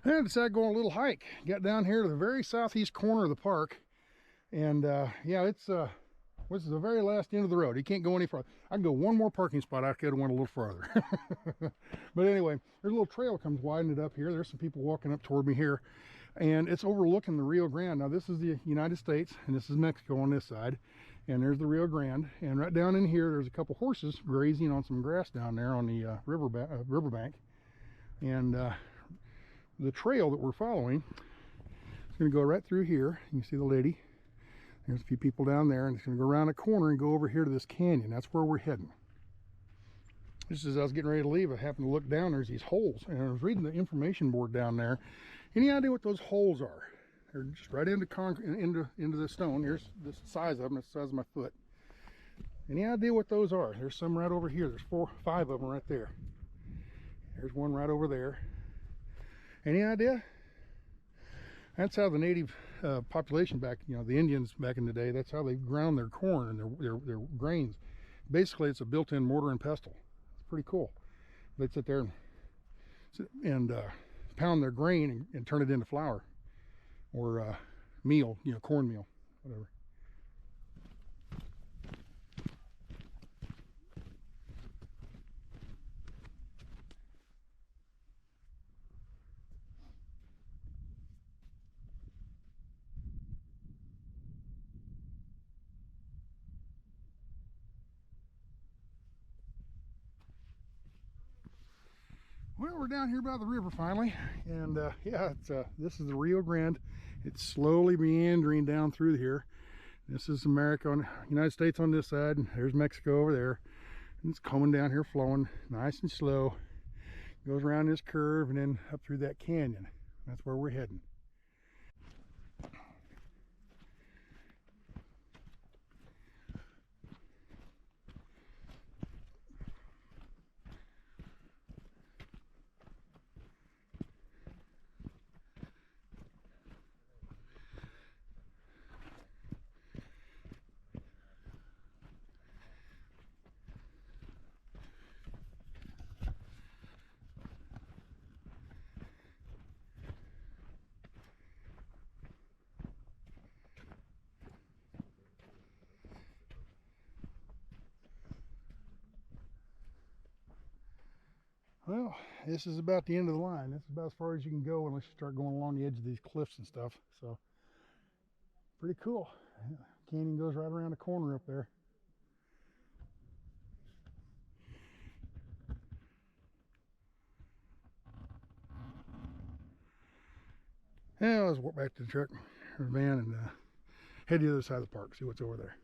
I decided to go on a little hike. Got down here to the very southeast corner of the park, and yeah, it's this is the very last end of the road. You can't go any further. I can go one more parking spot. I could have went a little further. But anyway, there's a little trail comes widening up here. There's some people walking up toward me here, and it's overlooking the Rio Grande. Now this is the United States, and this is Mexico on this side, and there's the Rio Grande. And right down in here, there's a couple horses grazing on some grass down there on the riverbank. And the trail that we're following is going to go right through here. You can see the lady. There's a few people down there, and it's going to go around a corner and go over here to this canyon. That's where we're heading. Just as I was getting ready to leave, I happened to look down. There's these holes, and I was reading the information board down there. Any idea what those holes are? They're just right into concrete, into the stone. Here's the size of them. It's the size of my foot. Any idea what those are? There's some right over here. There's 4 or 5 of them right there. There's one right over there. Any idea? That's how the native population back, you know, the Indians back in the day, that's how they ground their corn and their grains. Basically, it's a built-in mortar and pestle. It's pretty cool. They'd sit there and pound their grain and turn it into flour or meal, you know, cornmeal, whatever. Well, we're down here by the river finally, and yeah, it's this is the Rio Grande. It's slowly meandering down through here. This is America, United States on this side, and there's Mexico over there. And it's coming down here, flowing nice and slow. Goes around this curve and then up through that canyon. That's where we're heading. Well, this is about the end of the line. This is about as far as you can go unless you start going along the edge of these cliffs and stuff. So, pretty cool. Canyon goes right around the corner up there. Yeah, let's walk back to the truck or van and head to the other side of the park, see what's over there.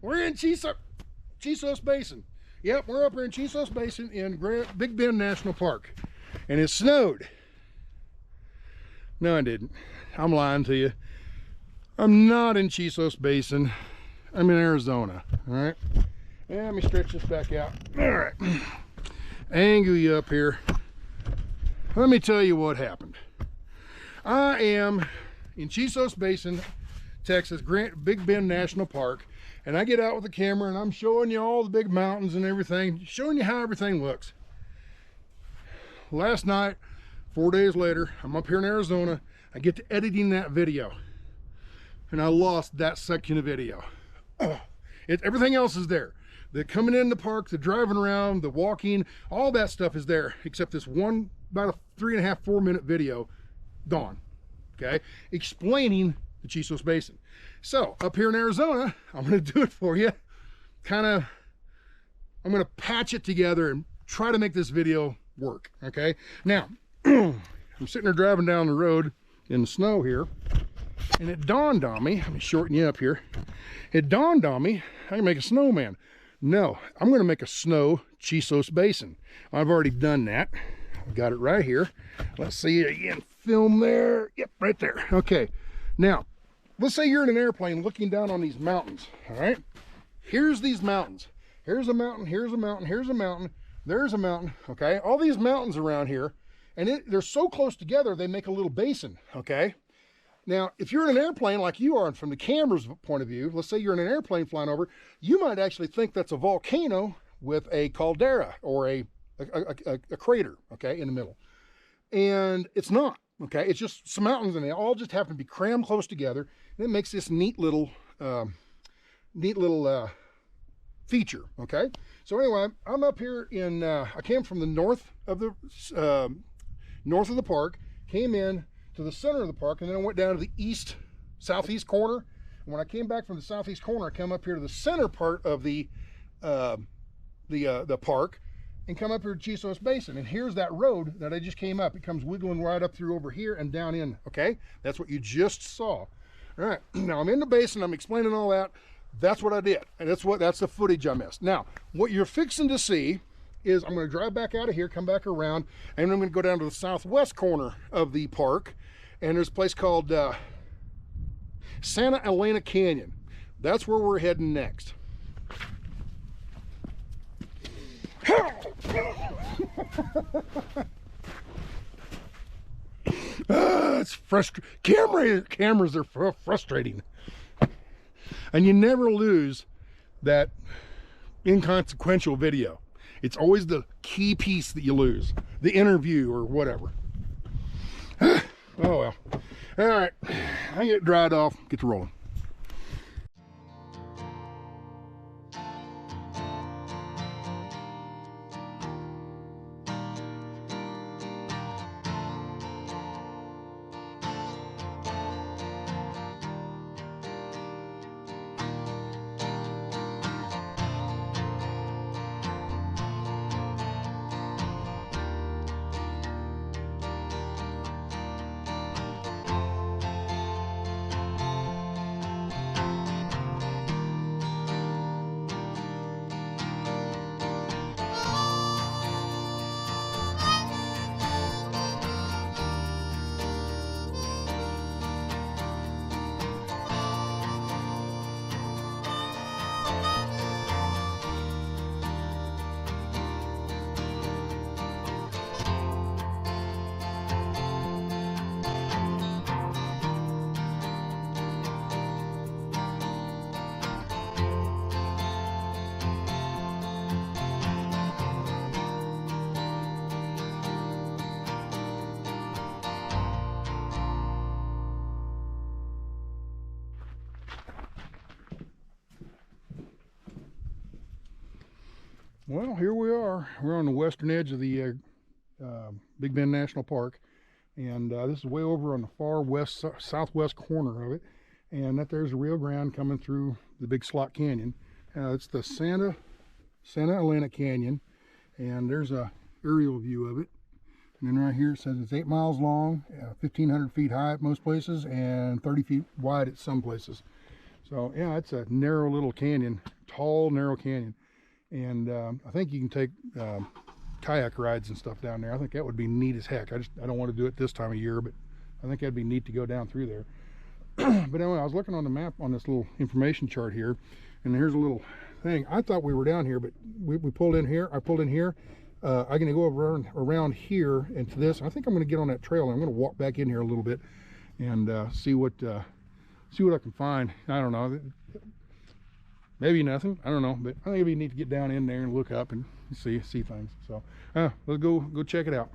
We're in Chisos Basin. Yep, we're up here in Chisos Basin in Big Bend National Park. And it snowed. No, I didn't. I'm lying to you. I'm not in Chisos Basin. I'm in Arizona. All right. Let me stretch this back out. All right. Angle you up here. Let me tell you what happened. I am in Chisos Basin, Texas, Big Bend National Park, and I get out with the camera and I'm showing you all the big mountains and everything, showing you how everything looks. Last night, 4 days later, I'm up here in Arizona. I get to editing that video, and I lost that section of video. Everything else is there. The coming in the park, the driving around, the walking, all that stuff is there, except this one, about a 3.5, 4 minute video, gone, okay? Explaining the Chisos Basin. So, up here in Arizona, I'm gonna do it for you. I'm gonna patch it together and try to make this video work, okay? Now, I'm sitting there driving down the road in the snow here, and it dawned on me, let me shorten you up here. It dawned on me, I can make a snowman. No, I'm gonna make a snow Chisos Basin. I've already done that. I've got it right here. Let's see it again, film there. Yep, right there. Okay, now, let's say you're in an airplane looking down on these mountains, all right? Here's these mountains. Here's a mountain, here's a mountain, here's a mountain, there's a mountain, okay? All these mountains around here, and they're so close together, they make a little basin, okay? Now, if you're in an airplane like you are, and from the camera's point of view, let's say you're in an airplane flying over, you might actually think that's a volcano with a caldera or a crater, okay, in the middle. And it's not, okay? It's just some mountains, and they all just happen to be crammed close together, and it makes this neat little feature, okay? So anyway, I'm up here in, I came from the north of the park, came in to the center of the park, and then I went down to the southeast corner. And when I came back from the southeast corner, I come up here to the center part of the park, and come up here to Chisos Basin. And here's that road that I just came up. It comes wiggling right up through over here and down in, okay? That's what you just saw. All right, now I'm in the basin, I'm explaining all that. That's what I did, and that's the footage I missed. Now, what you're fixing to see is I'm gonna drive back out of here, come back around, and I'm gonna go down to the southwest corner of the park, and there's a place called Santa Elena Canyon. That's where we're heading next. It's frustrating. Cameras are frustrating. And you never lose that inconsequential video. It's always the key piece that you lose, the interview or whatever. Oh well. All right, I get dried off, get to rolling. Well, here we are. We're on the western edge of the Big Bend National Park, and this is way over on the far west, southwest corner of it. And that there's the Rio Grande coming through the Big Slot Canyon. It's the Santa Elena Canyon, and there's a aerial view of it. And then right here it says it's 8 miles long, 1,500 feet high at most places, and 30 feet wide at some places. So yeah, it's a narrow little canyon, tall, narrow canyon. And I think you can take kayak rides and stuff down there. I think that would be neat as heck. I don't want to do it this time of year, but I think that'd be neat to go down through there. But anyway, I was looking on the map on this little information chart here, and here's a little thing. I thought we were down here, but we pulled in here. I pulled in here. I'm going to go around here and to this. I think I'm going to get on that trail, and I'm going to walk back in here a little bit and see what I can find. I don't know. Maybe nothing. I don't know, but I think it'd be neat to get down in there and look up and see things. So let's go check it out.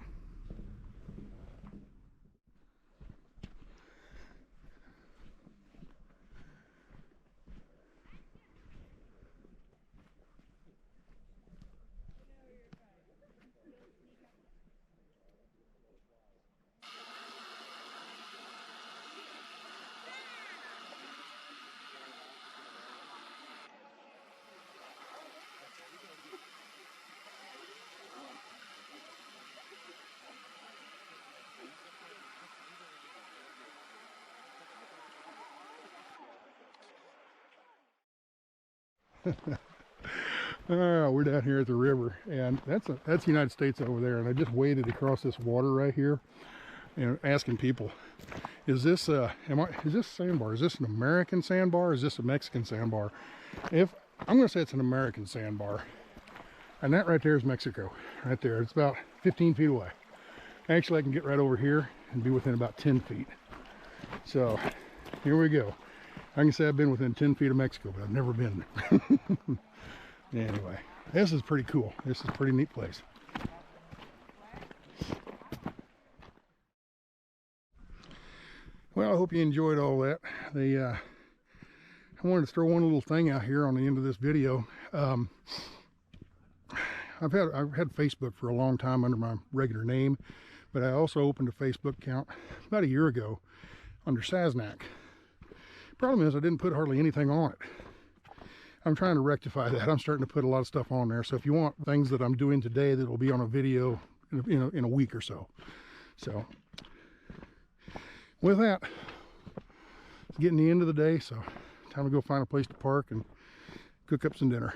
We're down here at the river, and that's the United States over there. And I just waded across this water right here, and asking people, is this sandbar? Is this an American sandbar? Or is this a Mexican sandbar? I'm going to say it's an American sandbar, and that right there is Mexico, right there. It's about 15 feet away. Actually, I can get right over here and be within about 10 feet. So here we go. I can say I've been within 10 feet of Mexico, but I've never been. Anyway, this is pretty cool. This is a pretty neat place. Well, I hope you enjoyed all that. I wanted to throw one little thing out here on the end of this video. I've had Facebook for a long time under my regular name, but I also opened a Facebook account about a year ago under Sasnak. Problem is I didn't put hardly anything on it. I'm trying to rectify that. I'm starting to put a lot of stuff on there. So if you want things that I'm doing today, that will be on a video in a week or so. So with that, it's getting the end of the day, so time to go find a place to park and cook up some dinner.